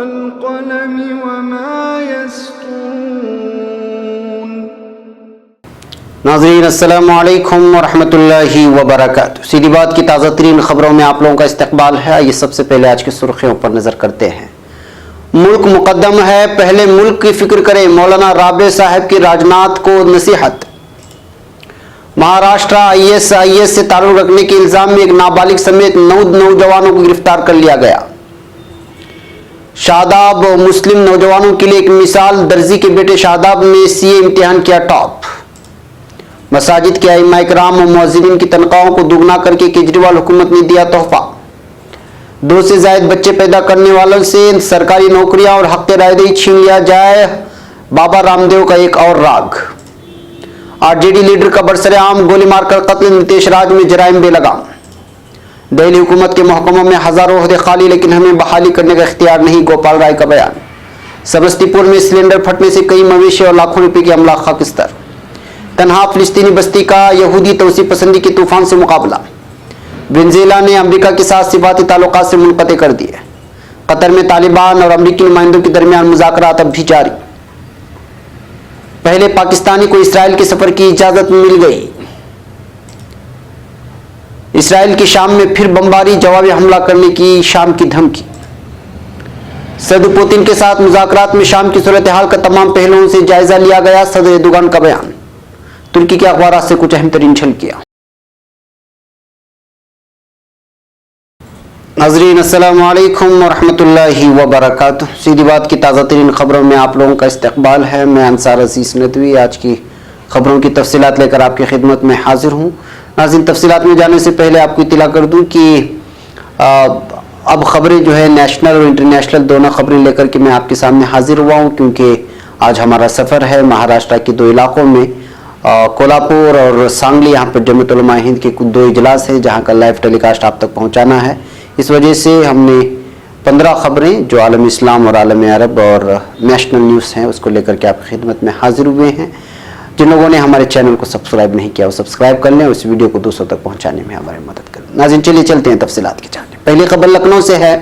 वल्क़लमि वमा यस्तूरून। नाज़रीन अस्सलामु अलैकुम वरहमतुल्लाहि वबरकातुहू। सीधी बात की ताज़ा तरीन खबरों में आप लोगों का इस्तकबाल है। ये सबसे पहले आज की सुर्खियों पर नजर करते हैं। मुल्क मुकद्दम है, पहले मुल्क की फिक्र करें, मौलाना राबे साहब की राजनाथ को नसीहत। महाराष्ट्र ISIS से ताल्लुक रखने के इल्जाम में एक नाबालिग समेत 9 नौजवानों को गिरफ्तार कर लिया गया। शादाब मुस्लिम नौजवानों के लिए एक मिसाल, दर्जी के बेटे शादाब ने CA इम्तिहान किया टॉप। मसाजिद के आइम्मा इकराम और मुअज्जिनीन की तनख्वाहों को दुगना करके केजरीवाल हुकूमत ने दिया तोहफा। 2 से ज्यादा बच्चे पैदा करने वालों से सरकारी नौकरियां और हक रायदही छीन लिया जाए, बाबा रामदेव का एक और राग। RJD लीडर का बरसरेआम गोली मारकर कत्ल, नीतीश राज में जराइम बेलगाम। दिल्ली हुकूमत के महकमों में हजारों ओहदे खाली, लेकिन हमें बहाली करने का इख्तियार नहीं, गोपाल राय का बयान। समस्तीपुर में सिलेंडर फटने से कई मवेशी और लाखों रुपए की अमला खाकिस्तर। तनहा फिलिस्तीनी बस्ती का यहूदी तौसी पसंदी के तूफान से मुकाबला। वेनेजुएला ने अमेरिका के साथ सिफाती ताल्लुकात से मुनक़ते कर दिए। कतर में तालिबान और अमेरिकी नुमाइंदों के दरमियान मुज़ाकरात अब भी जारी। पहले पाकिस्तानी को इसराइल के सफर की इजाजत मिल गई। इसराइल की शाम में फिर बमबारी, जवाबी हमला करने की शाम की धमकी। सदर पुतिन के साथ मुज़ाकरात में शाम की सूरत हाल का तमाम पहलुओं से जायजा लिया गया, सदर एर्दोगान का बयान। तुर्की के अखबारात से कुछ अहम तरीन झलकियां। नाज़रीन अस्सलामु अलैकुम वरहमतुल्लाहि वबरकातुहू। सीधी बात की ताज़ा तरीन खबरों में आप लोगों का इस्तकबाल है। मैं अंसार अजीज़ नदवी आज की खबरों की तफसीलात लेकर आपकी खिदमत में हाजिर हूँ। नाज़रीन, तफसीलात में जाने से पहले आपको इत्तला कर दूँ कि अब खबरें जो है नेशनल और इंटरनेशनल दोनों खबरें लेकर के मैं आपके सामने हाजिर हुआ हूँ, क्योंकि आज हमारा सफ़र है महाराष्ट्र के 2 इलाकों में, कोल्हापुर और सांगली। यहाँ पर जमीयत उलमा हिंद के कुछ 2 इजलास है जहाँ का लाइव टेलीकास्ट आप तक पहुँचाना है। इस वजह से हमने 15 खबरें जो आलम इस्लाम और आलम अरब और नेशनल न्यूज़ हैं उसको लेकर के आपकी खिदमत में हाजिर हुए हैं। जिन लोगों ने हमारे चैनल को सब्सक्राइब नहीं किया वो सब्सक्राइब कर लें और इस वीडियो को दूसरों तक पहुंचाने में हमारी मदद करें। नाज़रीन, चलिए चलते हैं तफसीलात की जानिब। पहली खबर लखनऊ से है।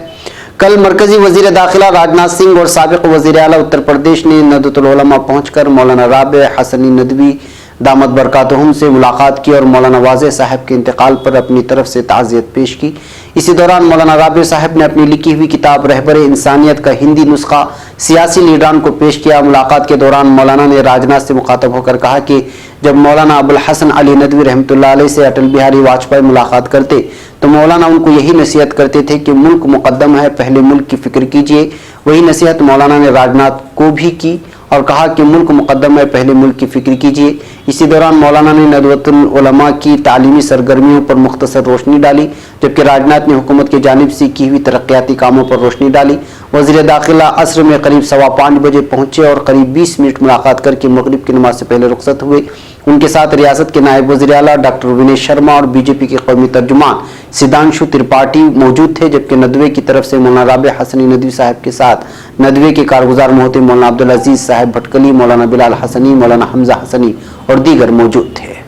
कल मरकजी वजीर दाखिला राजनाथ सिंह और साबिक वजीर आला उत्तर प्रदेश ने नदवतुल उलमा पहुंचकर मौलाना राबे हसनी नदवी दामत बरकातहुम से मुलाकात की और मौलाना वाज़े साहब के इंतकाल पर अपनी तरफ से ताज़ियत पेश की। इसी दौरान मौलाना राबे साहब ने अपनी लिखी हुई किताब रहबर इंसानियत का हिंदी नुस्खा सियासी लीडरान को पेश किया। मुलाकात के दौरान मौलाना ने राजनाथ से मुखातब होकर कहा कि जब मौलाना अबुल हसन अली नदवी रहमतुल्लाह अलैह से अटल बिहारी वाजपेयी मुलाकात करते तो मौलाना उनको यही नसीहत करते थे कि मुल्क मुकद्दम है, पहले मुल्क की फिक्र कीजिए। वही नसीहत मौलाना ने राजनाथ को भी की और कहा कि मुल्क मुकद्दम है, पहले मुल्क की फिक्र कीजिए। इसी दौरान मौलाना ने नदवतुल उलमा की तालीमी सरगर्मियों पर मुख्तसर रोशनी डाली, जबकि राजनाथ ने हुकूमत की जानिब से की हुई तरक्याती कामों पर रोशनी डाली। वज़ीर दाखिला असर में करीब 5:15 बजे पहुंचे और करीब 20 मिनट मुलाकात करके मगरिब की नमाज से पहले रुखसत हुए। उनके साथ रियासत के नायब वज़ीर आला डॉक्टर विनय शर्मा और BJP के कौमी तर्जुमान सिद्धांशु त्रिपाठी मौजूद थे, जबकि नदवे की तरफ से मौलाना राबे हसनी नदवी साहब के साथ नदवे के कारगुजार मोहतरम मौलाना अब्दुल अजीज साहब भटकली, मौलाना बिलाल हसनी, मौलाना हमजा हसनी और दीगर मौजूद थे।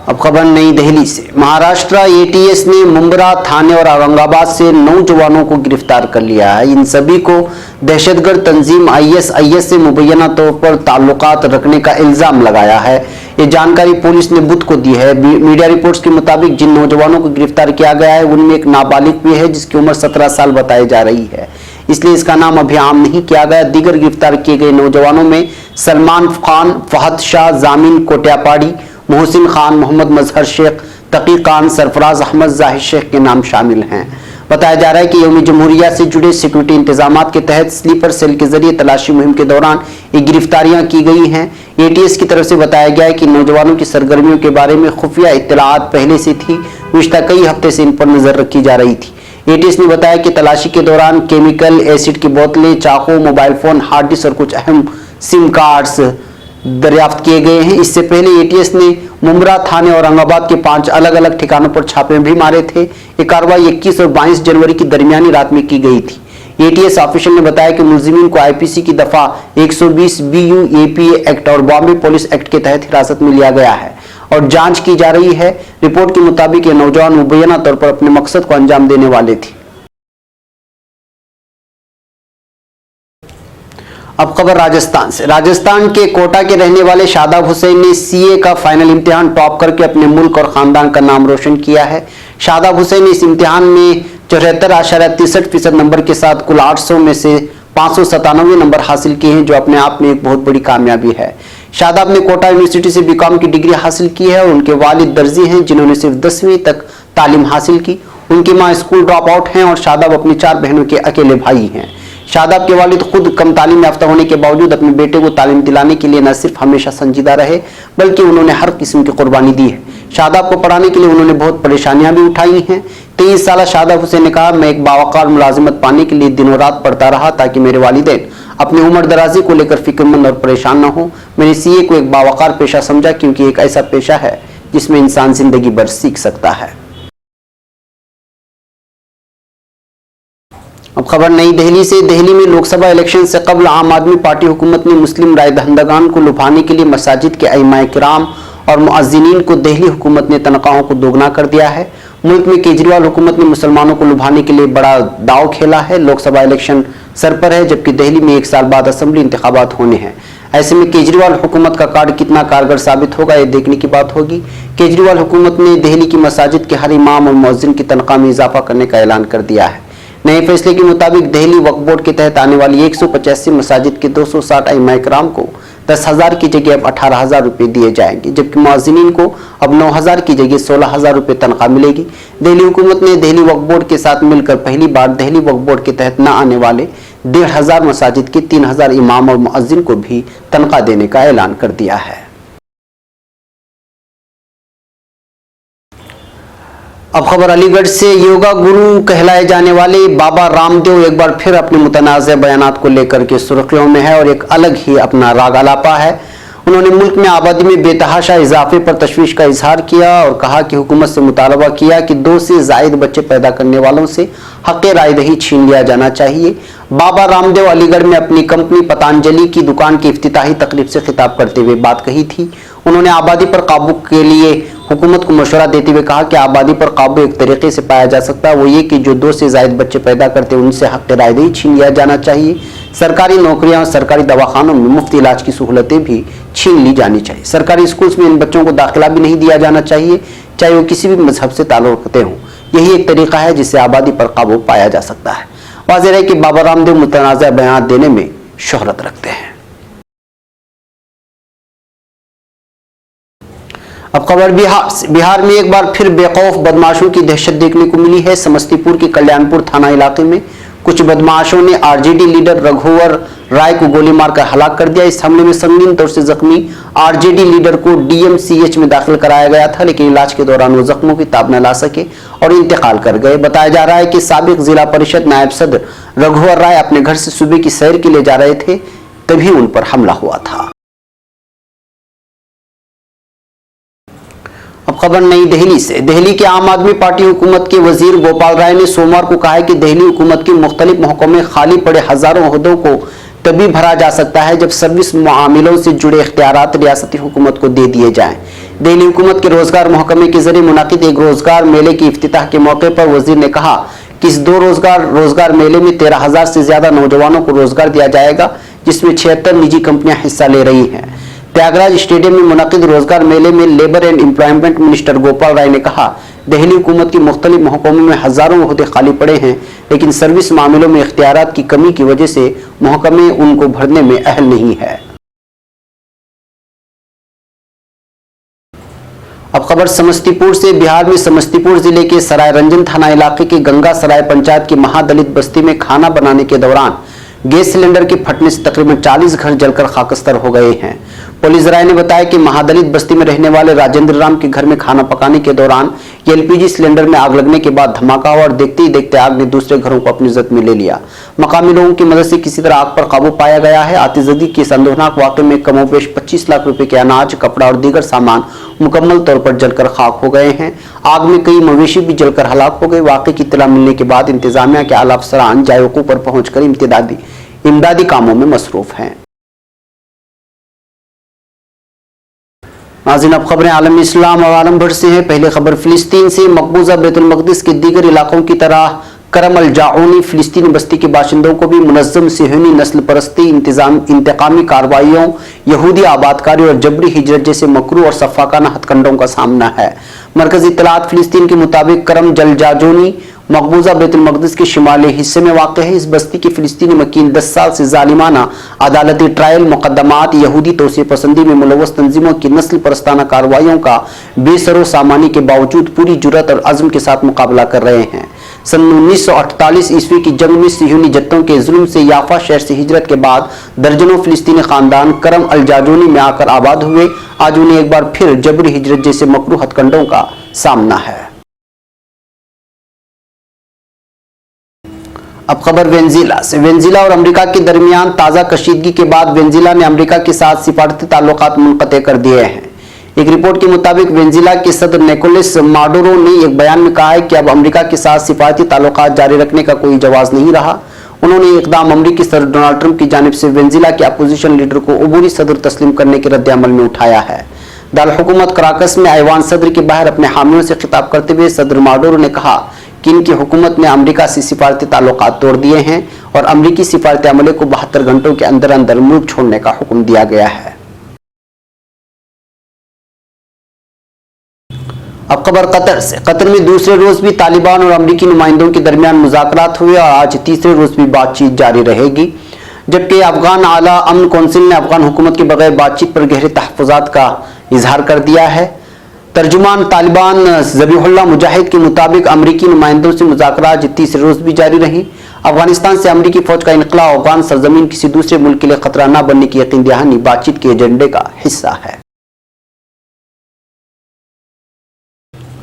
अब खबर नई दिल्ली से। महाराष्ट्र ATS ने मुंब्रा थाने और औरंगाबाद से 9 जवानों को गिरफ्तार कर लिया है। इन सभी को दहशतगर्द तंजीम ISIS से मुबैना तौर पर ताल्लुकात रखने का इल्जाम लगाया है। ये जानकारी पुलिस ने बुध को दी है। मीडिया रिपोर्ट्स के मुताबिक जिन नौजवानों को गिरफ्तार किया गया है उनमें एक नाबालिग भी है जिसकी उम्र 17 साल बताई जा रही है, इसलिए इसका नाम अभी आम नहीं किया गया। दीगर गिरफ्तार किए गए नौजवानों में सलमान खान, फहद शाह, जामिन कोट्यापाड़ी, मोहसिन खान, मोहम्मद मजहर शेख, तकी खान, सरफराज अहमद, जाहिद शेख के नाम शामिल हैं। बताया जा रहा है कि यौम जमहूरिया से जुड़े सिक्योरिटी इंतजाम के तहत स्लीपर सेल के जरिए तलाशी मुहिम के दौरान ये गिरफ्तारियां की गई हैं। ATS की तरफ से बताया गया है कि नौजवानों की सरगर्मियों के बारे में खुफिया इत्तलाआत पहले से थी। पिछले कई हफ्ते से इन पर नजर रखी जा रही थी। ATS ने बताया कि तलाशी के दौरान केमिकल एसिड की बोतलें, चाकू, मोबाइल फोन, हार्ड डिस्क और कुछ अहम सिम कार्ड्स दरियाफ्त किए गए हैं। इससे पहले ATS ने मुंब्रा थाने और औरंगाबाद के 5 अलग अलग ठिकानों पर छापे भी मारे थे। ये कार्रवाई 21 और 22 जनवरी की दरमियानी रात में की गई थी। ATS ऑफिशियल ने बताया कि मुलजिमीन को IPC की दफा 120 BU APA एक्ट और बॉम्बे पुलिस एक्ट के तहत हिरासत में लिया गया है। और जांच की जा रही है। रिपोर्ट के मुताबिक ये नौजवान मुबैना तौर पर अपने मकसद को अंजाम देने वाले थे। अब खबर राजस्थान से। राजस्थान के कोटा के रहने वाले शादाब हुसैन ने सीए का फाइनल इम्तिहान टॉप करके अपने मुल्क और खानदान का नाम रोशन किया है। शादाब हुसैन ने इस इम्तिहान में 74.63% नंबर के साथ कुल 800 में से 597 नंबर हासिल किए हैं, जो अपने आप में एक बहुत बड़ी कामयाबी है। शादाब ने कोटा यूनिवर्सिटी से बीकॉम की डिग्री हासिल की है और उनके वालिद दर्जी हैं, जिन्होंने सिर्फ 10वीं तक तालीम हासिल की। उनकी मां स्कूल ड्रॉप आउट हैं और शादाब अपनी 4 बहनों के अकेले भाई हैं। शादाब के वालिद खुद कम तालीम याफ्ता होने के बावजूद अपने बेटे को तालीम दिलाने के लिए न सिर्फ हमेशा संजीदा रहे, बल्कि उन्होंने हर किस्म की कुर्बानी दी है। शादाब को पढ़ाने के लिए उन्होंने बहुत परेशानियां भी उठाई हैं। 23 साल शादाब हुसैन ने कहा, मैं एक बावकार मुलाजिमत पाने के लिए दिनों रात पढ़ता रहा ताकि मेरे वालिदैन अपनी उम्र दराजी को लेकर फिक्रमंद और परेशान न हो। मैंने सीए को एक बावकार पेशा समझा, क्योंकि एक ऐसा पेशा है जिसमें इंसान जिंदगी भर सीख सकता है। अब खबर नई दिल्ली से। दिल्ली में लोकसभा इलेक्शन से कबल आम आदमी पार्टी हुकूमत ने मुस्लिम राय दहंदगान को लुभाने के लिए मसाजिद के अइम्मा किराम और मुअज्जिनीन को दिल्ली हुकूमत ने तनख्वाहों को दोगुना कर दिया है। मुल्क में केजरीवाल हुकूमत ने मुसलमानों को लुभाने के लिए बड़ा दाव खेला है। लोकसभा इलेक्शन सर पर है, जबकि दिल्ली में 1 साल बाद असेंबली इंतखाबात होने हैं। ऐसे में केजरीवाल हुकूमत का कार्ड कितना कारगर साबित होगा, ये देखने की बात होगी। केजरीवाल हुकूमत ने दिल्ली की मसाजिद के हर इमाम और मुअज्जिन की तनख्वाह में इजाफा करने का ऐलान कर दिया है। नए फैसले के मुताबिक दिल्ली वक्फ बोर्ड के तहत आने वाली 185 मसाजिद के 260 इमाम इकराम को 10,000 की जगह अब 18,000 रुपये दिए जाएंगे, जबकि मुअज्जिनीन को अब 9,000 की जगह 16,000 रुपये तनख्वाह मिलेगी। दिल्ली हुकूमत ने दिल्ली वक्फ बोर्ड के साथ मिलकर पहली बार दिल्ली वक्फ बोर्ड के तहत न आने वाले 1,500 मसाजिद के 3,000 इमाम और मुअज्जिन को भी तनख्वाह देने का ऐलान कर दिया है। अब खबर अलीगढ़ से। योगा गुरु कहलाए जाने वाले बाबा रामदेव एक बार फिर अपने मुतनाज़ बयानात को लेकर के सुर्खियों में है और एक अलग ही अपना राग अलापा है। उन्होंने मुल्क में आबादी में बेतहाशा इजाफे पर तशवीश का इजहार किया और कहा कि हुकूमत से मुतालबा किया कि 2 से ज़ायद बच्चे पैदा करने वालों से हक़ रायदही छीन लिया जाना चाहिए। बाबा रामदेव अलीगढ़ में अपनी कंपनी पतंजलि की दुकान की इफ्तिताही तकरीब से खिताब करते हुए बात कही थी। उन्होंने आबादी पर काबू के लिए हुकूमत को मशवरा देते हुए कहा कि आबादी पर काबू एक तरीके से पाया जा सकता है, वो ये कि जो 2 से ज़ायद बच्चे पैदा करते हैं उनसे हक़ रायदही छीन लिया जाना चाहिए। सरकारी नौकरियां और सरकारी दवाखानों में मुफ्त इलाज की सहूलतें भी छीन ली जानी चाहिए। सरकारी स्कूल्स में इन बच्चों को दाखिला भी नहीं दिया जाना चाहिए, चाहे वो किसी भी मजहब से ताल्लुक़ रखते हों। यही एक तरीका है जिससे आबादी पर काबू पाया जा सकता है। वाज़ेह है कि बाबा रामदेव मुतनाज़ बयान देने में शोहरत रखते हैं। अब खबर बिहार से। बिहार में एक बार फिर बेखौफ बदमाशों की दहशत देखने को मिली है। समस्तीपुर के कल्याणपुर थाना इलाके में कुछ बदमाशों ने आरजेडी लीडर रघुवर राय को गोली मारकर हलाक कर दिया। इस हमले में संगीन तौर से जख्मी आरजेडी लीडर को डीएमसीएच में दाखिल कराया गया था, लेकिन इलाज के दौरान वो जख्मों की ताब न ला सके और इंतकाल कर गए। बताया जा रहा है कि साबिक जिला परिषद नायब सदर रघुवर राय अपने घर से सुबह की सैर के लिए जा रहे थे, तभी उन पर हमला हुआ था। अब खबर नई दिल्ली से। दिल्ली के आम आदमी पार्टी हुकूमत के वजीर गोपाल राय ने सोमवार को कहा है कि दिल्ली हुकूमत की मुख्तलिफ महकमों में खाली पड़े हजारों ओहदों को तभी भरा जा सकता है जब सर्विस मामलों से जुड़े इख्तियारात रियासती हुकूमत को दे दिए जाएं। दिल्ली हुकूमत के रोजगार महकमे के जरिए मुनाकिद एक रोजगार मेले की इफ्तिताह के मौके पर वजीर ने कहा कि इस 2 रोजगार मेले में 13,000 से ज्यादा नौजवानों को रोजगार दिया जाएगा, जिसमें 76 निजी कंपनियां हिस्सा ले रही हैं। त्यागराज स्टेडियम में मुनाकिद रोजगार मेले में labour and employment minister Gopal Rai ने कहा, दिल्ली हुकूमत की मुख्तलिफ महकमों में हजारों ओहदे खाली पड़े हैं, लेकिन सर्विस मामलों में इख्तियारात की कमी की वजह से महकमे उनको भरने में अहल नहीं है। अब खबर समस्तीपुर से। बिहार में समस्तीपुर जिले के सरायरंजन थाना इलाके के गंगा सराय पंचायत की महादलित बस्ती में खाना बनाने के दौरान गैस सिलेंडर के फटने से तकरीबन 40 घर जलकर खाकस्तर हो गए हैं। पुलिस राय ने बताया कि महादलित बस्ती में रहने वाले राजेंद्र राम के घर में खाना पकाने के दौरान एलपीजी सिलेंडर में आग लगने के बाद धमाका हुआ और देखते ही देखते आग ने दूसरे घरों को अपनी जद में ले लिया। मकामी लोगों की मदद से किसी तरह आग पर काबू पाया गया है। आतिशबाजी के इस अंदोनाक वाकये में कमोबेश 25 लाख रुपए के अनाज, कपड़ा और दीगर सामान मुकम्मल तौर पर जलकर खाक हो गए हैं। आग में कई मवेशी भी जलकर हलाक हो गए। वाकये की इत्तला मिलने के बाद इंतजामिया के आला अफसरान जायकों पर पहुंचकर इमदादी कामों में मसरूफ हैं। नाज़रीन, अब खबरें आलम इस्लाम और आलम भर से हैं। पहले खबर फिलिस्तीन से। मकबूजा बैतुल मक़दिस के दीगर इलाकों की तरह करम अल जाऊनी फिलिस्तीनी बस्ती के बाशिंदों को भी मुनज़्ज़म सिहूनी नस्ल परस्ती, इंतकामी कार्रवाइयों, यहूदी आबादकारी और जबरी हिजरत जैसे मकरू और सफ़ाकाना हथकंडों का सामना है। मरकज़ी इत्तलात फिलिस्तीन के मुताबिक करम जल जाजोनी मकबूजा बैतुल मक़दिस के शिमाली हिस्से में वाक़ है। इस बस्ती के फिलिस्तीनी वकील 10 साल से जालिमाना अदालती ट्रायल मुकदमात, यहूदी तोसी पसंदी में मुलव्वस तंजीमों की नस्ल परस्ताना कार्रवाइयों का बेसरो सामानी के बावजूद पूरी जुर्रत और अज़्म के साथ मुकाबला कर रहे हैं। सन 1948 ईस्वी की जंग में सिहूनी जत्तों के जुल्म से याफा शहर से हिजरत के बाद दर्जनों फिलिस्तीनी खानदान करम अल जाजोनी में आकर आबाद हुए। आज उन्हें एक बार फिर जबरी हिजरत जैसे मकरू हथकंडों का सामना है। अब खबर वेनेजुएला से। वेनेजुएला और अमेरिका के दरमियान ताज़ा कशीदगी के बाद वेनेजुएला ने अमेरिका के साथ सिफारती ताल्लुकात मुनक़ते कर दिए हैं। एक रिपोर्ट के मुताबिक वेनेजुएला के सदर निकोलस माडुरो ने एक बयान में कहा है कि अब अमेरिका के साथ सिफारती ताल्लुकात जारी रखने का कोई जवाज़ नहीं रहा। उन्होंने ये इक़दाम अमेरिकी सदर डोनाल्ड ट्रंप की जानिब से वेनेजुएला के अपोजिशन लीडर को अबूरी सदर तस्लीम करने के रद्द-ए-अमल में उठाया है। दारुल हुकूमत कराकस में ऐवान सदर के बाहर अपने हामियों से खिताब करते हुए सदर माडुरो ने कहा कि इनकी हुकूमत ने अमेरिका से सिफारती ताल्लुकात तोड़ दिए हैं और अमेरिकी सिफारती अमले को 72 घंटों के अंदर अंदर मुल्क छोड़ने का हुक्म दिया गया है। अब खबर कतर से। कतर में दूसरे रोज भी तालिबान और अमेरिकी नुमाइंदों के दरमियान मुज़ाकरात हुए और आज तीसरे रोज भी बातचीत जारी रहेगी, जबकि अफगान आला अमन कौंसिल ने अफगान हुकूमत के बगैर बातचीत पर गहरे तहफ़्फ़ुज़ात का इजहार कर दिया है। तर्जुमान तालिबान ज़बीहुल्लाह मुजाहिद के मुताबिक अमरीकी नुमाइंदों से मुज़ाकरात तीसरे रोज भी जारी रही। अफगानिस्तान से अमरीकी फौज का इनकला अफगान सरजमीन किसी दूसरे मुल्क के लिए खतरा न बनने की यकीन दहानी बातचीत के एजेंडे का हिस्सा है।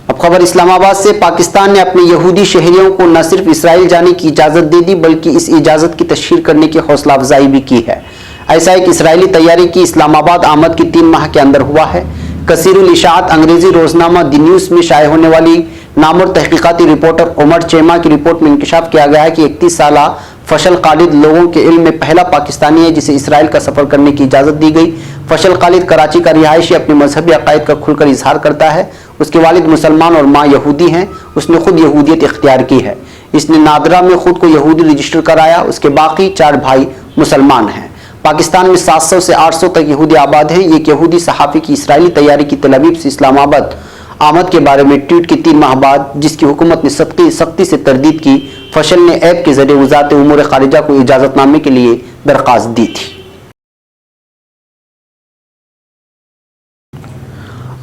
अब खबर इस्लामाबाद से। पाकिस्तान ने अपने यहूदी शहरियों को न सिर्फ इसराइल जाने की इजाज़त दे दी बल्कि इस इजाज़त की तशहीर करने की हौसला अफजाई भी की है। ऐसा एक इसराइली तैयारी की इस्लामाबाद आमद की 3 माह के अंदर हुआ है। कसीरुल इशाअत अंग्रेजी रोजनामा द न्यूज़ में शाये होने वाली नामवर तहकीकाती रिपोर्टर उमर चेमा की रिपोर्ट में इंकशाफ किया गया है कि 31 साला फशल खालिद लोगों के इल्म में पहला पाकिस्तानी है जिसे इसराइल का सफर करने की इजाजत दी गई। फशल खालिद कराची का रिहायशी अपने मजहबी अकायद का खुलकर इजहार करता है। उसके वालिद मुसलमान और माँ यहूदी हैं। उसने खुद यहूदियत इख्तियार की है। इसने नादरा में खुद को यहूदी रजिस्टर कराया। उसके बाकी 4 भाई मुसलमान हैं। पाकिस्तान में 700 से 800 तक यहूदी आबाद हैं। एक यहूदी सहाफ़ी की इसराइली तैयारी की तल अवीव से इस्लामाबाद आमद के बारे में ट्वीट के 3 माह बाद, जिसकी हुकूमत ने सख्ती से तरदीद की, फशल ने ऐप के जरिए वज़ारत उमूर खारिजा को इजाज़तनामे के लिए दरख्वास्त दी थी।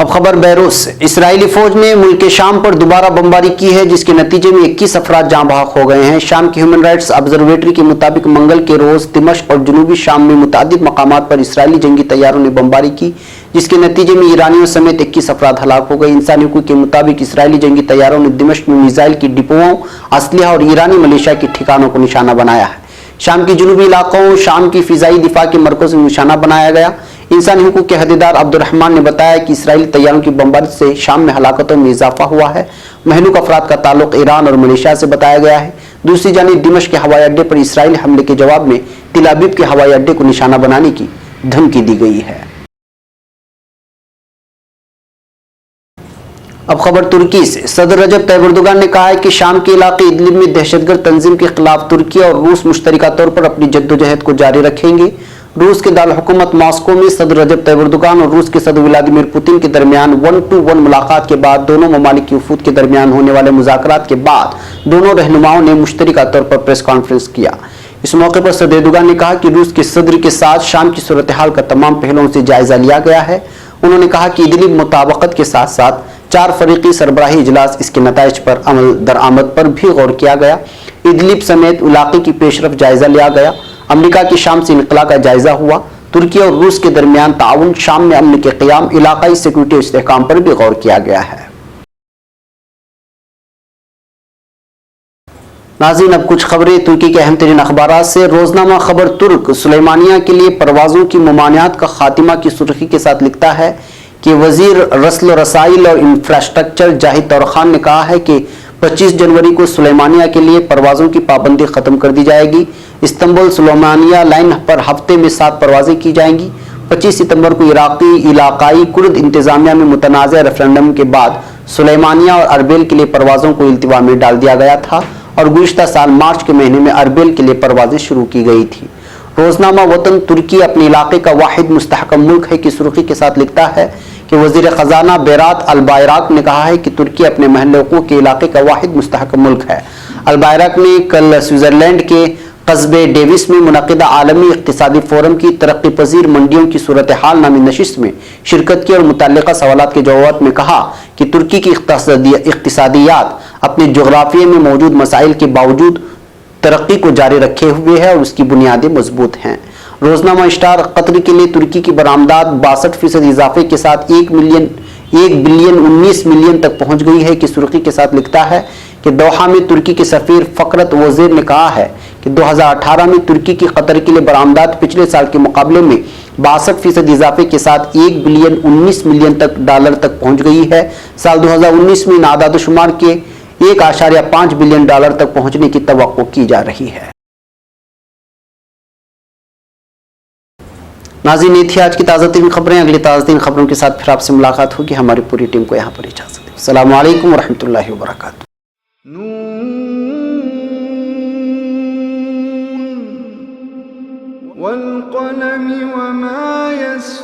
अब खबर बैरूत से। इसराइली फौज ने मुल्क शाम पर दोबारा बमबारी की है जिसके नतीजे में 21 अफराद जाँ बहक हो गए हैं। शाम की ह्यूमन राइट्स ऑब्जर्वेटरी के मुताबिक मंगल के रोज दिमश्क और जनूबी शाम में मुतादिद मकामात पर इसराइली जंगी तैयारों ने बमबारी की जिसके नतीजे में ईरानियों समेत 21 अफराद हलाक हो गए। इंसानी हुकूक के मुताबिक इसराइली जंगी तैयारों ने दिमश्क में मिसाइल की डिपोओं, असलहा और ईरानी मलेशिया के ठिकानों को निशाना बनाया है। शाम की जनूबी इलाकों, शाम की फिजाई दिफा के मरकज में निशाना बनाया गया। इंसानी हुकूक के हदेदार अब्दुर्रहमान ने बताया कि इसराइली तैयारों की बमबारी से शाम में हलाकतों में इजाफा हुआ है। महलूक अफराद का ताल्लुक ईरान और मलेशिया से बताया गया है। दूसरी जानिब दिमश्क के हवाई अड्डे पर इसराइली हमले के जवाब में तिल अबीब के हवाई अड्डे को निशाना बनाने की धमकी दी गई है। अब खबर तुर्की से। सदर रजब तैयब एर्दोगान ने कहा है कि शाम के इलाके इदलिब में दहशतगर्द तंजीम के खिलाफ तुर्की और रूस मुश्तरका तौर पर अपनी जद्दोजहद को जारी रखेंगे। रूस के दारुल हुकूमत मॉस्को में सदर रजब तैयब एर्दोगान और रूस के सदर व्लादिमीर पुतिन के दरमियान 1-to-1 मुलाकात के बाद दोनों ममालिक की वफूद के दरमियान होने वाले मुज़ाकरात के बाद दोनों रहनुमाओं ने मुश्तरका तौर पर प्रेस कॉन्फ्रेंस किया। इस मौके पर सदर एर्दोगान ने कहा कि रूस के सदर के साथ शाम की सूरत हाल का तमाम पहलुओं से जायजा लिया गया है। उन्होंने कहा कि इदलिब मुताबकत के साथ साथ 4 फरीकी सरबराही इजलास इसके नताइज पर अमल दरामद पर भी गौर किया गया। इदलिब समेत इलाके की पेशरफ जायजा लिया गया। अमेरिका की शाम से इनकला का जायजा हुआ। तुर्की और रूस के दरमियान ताउन, शाम में अमन के क़याम, इलाकाई सिक्योरिटी इस्तेहकाम पर भी गौर किया गया है। नाज़रीन, अब कुछ खबरें तुर्की के अहम तरीन अखबार से। रोजनामा खबर तुर्क सुलेमानिया के लिए परवाजों की ममानियात का खात्मा की सुर्खी के साथ लिखता है कि वजीर रस्ल रसाइल और इंफ्रास्ट्रक्चर जाहिद तौरखान ने कहा है कि 25 जनवरी को सुलेमानिया के लिए परवाजों की पाबंदी खत्म कर दी जाएगी। इस्तांबुल सुलेमानिया लाइन पर हफ्ते में 7 परवाजें की जाएंगी। 25 सितंबर को इराकी इलाकाई कुर्द इंतजामिया में मुतनाज़ रेफरेंडम के बाद सुलेमानिया और अरबिल के लिए परवाज़ों को इल्तिवा में डाल दिया गया था और गुज़िश्ता साल मार्च के महीने में अरबिल के लिए परवाज़ें शुरू की गई थी। रोजनामा वतन तुर्की अपने इलाके का वाहिद मुस्तहकम मुल्क है की सुर्खी के साथ लिखता है कि वज़ीर ख़जाना बेरात अल-बायराक ने कहा है कि तुर्की अपने महल्लों के इलाके का वाहिद मुस्तहकम मुल्क है। अल-बायराक ने कल स्विट्ज़रलैंड के कस्बे डेविस में मुनक़िदा आलमी इक़्तिसादी फोरम की तरक्की पजीर मंडियों की सूरत हाल नामी नशिस्त में शिरकत की और मुतल्लिक़ा सवालात के जवाब में कहा कि तुर्की की इक़्तिसादियात अपने जोग्राफिया में मौजूद मसाइल के बावजूद तरक्की को जारी रखे हुए है और उसकी बुनियादें मजबूत हैं। रोजनामा स्टार कतर के लिए तुर्की की बरामदात 62% इजाफे के साथ 1 बिलियन 19 मिलियन तक पहुंच गई है की सुर्खी के साथ लिखता है कि दोहा में तुर्की के सफीर फकरत वजीर ने कहा है कि 2018 में तुर्की की कतर के लिए बरामदात पिछले साल के मुकाबले में 62% इजाफे के साथ 1 बिलियन 19 मिलियन डॉलर तक पहुंच गई है। साल 2019 में इन आदादोशुमार के 1.5 बिलियन डॉलर तक पहुंचने की तवक्को की जा रही है। नाज़रीन, ये थी आज की ताज़ा तरीन खबरें। अगली ताज़ा तरीन खबरों के साथ फिर आपसे मुलाकात होगी। हमारी पूरी टीम को यहाँ पर इजाज़त दें। अस्सलामु अलैकुम वरहमतुल्लाहि वबरकातुहू। वल क़लम वमा यस